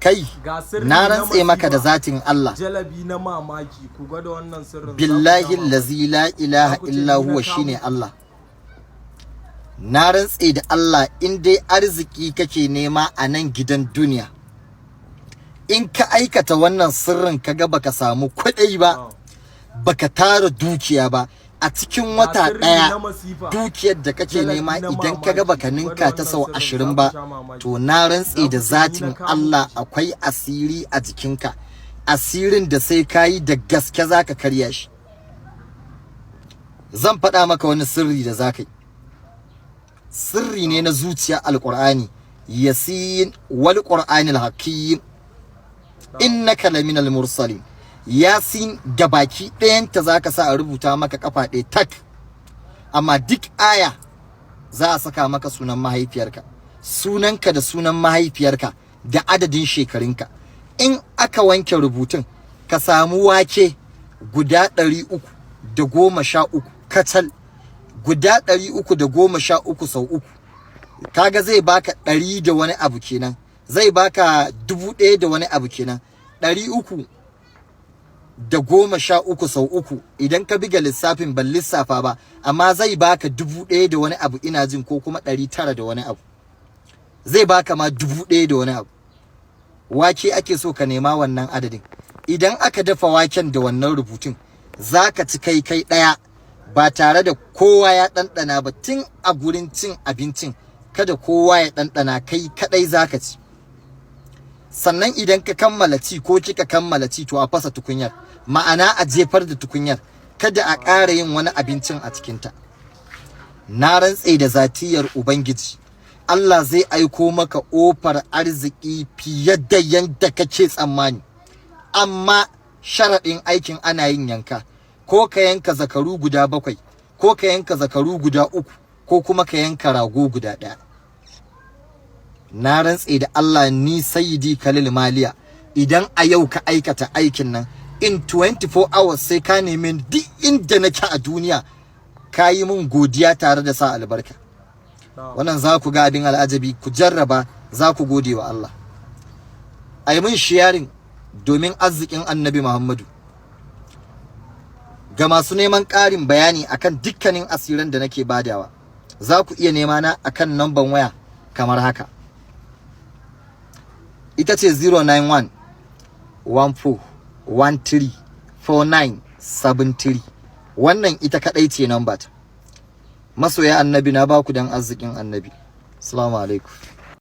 kai na rantse maka da zatin Allah jalabi na mamaki ku ga da wannan sirrin billahi allazi la ilaha illa huwa shine Allah na rantse da Allah in dai arziki kake nema a nan gidan duniya in ka aikata wannan sirrin kaga baka samu kuɗi ba baka tara dukiya ba a cikin wata ɗaya dukiyar da kake nema idan kaga baka ninka ta sau 20 ba to na rantse da zatin Allah akwai asiri a jikinka asirin da sai kayi da gaske zaka karya shi zan faɗa maka wani sirri da zaka yi sirri ne na zuciya alqur'ani yasin wal qur'anil hakim innaka laminal mursalin yasin gabaki ɗayanta zaka sa a rubuta maka kafa ɗaya tak amma duk aya za a saka maka sunan mahaifiyarka sunanka da sunan mahaifiyarka da adadin shekarunka in aka wanke rubutun ka samu wake guda 313 kacal guda 313 sau uku kaga zai baka 100 da wani abu kenan zai baka 1000 da wani abu kenan 313 sau uku idan ka biga lissafin ban lissafa ba amma zai baka 1000 da wani abu ina jin ko kuma 900 da wani abu zai baka ma 1000 da wani abu wake ake so ka nema wannan adadin idan aka dafa waken da wannan rubutun zaka ci kai daya ba tare da kowa ya ɗanɗana ba tun a gurin cin abincin kada kowa ya ɗanɗana kai kadai zaka ci sannan idan ka kammala ci ko kika kammala ci to a fasa tukunyar ma'ana a jefar da tukunyar kada a ƙara yin wani abincin a cikinta na rantse da zatiyar ubangiji Allah zai aiko maka ofar arziki fiye da yanda kake tsammani amma sharaɗin aikin ana yin yanka ko ka yanka zakaru guda 7 ko ka yanka zakaru guda 3 ko kuma ka yanka rago guda 1 na rantse da Allah ni Sayyidi Khalil Maliya idan a yau ka aikata aikin nan in 24 hours sai ka neme duk inda nake a duniya ka yi min godiya tare da sa albarka wannan za ku ga abin al'ajabi ku jarraba za ku gode wa Allah ai mun sharing domin arzikin Annabi Muhammadu ga masu neman ƙarin bayani akan dukkanin asiran da nake badawa za ku iya nema na akan number waya kamar haka ita ce 091 14 13 49 73 wannan ita kadai ce number ta masoya annabi na baku dan arzikin annabi assalamu alaikum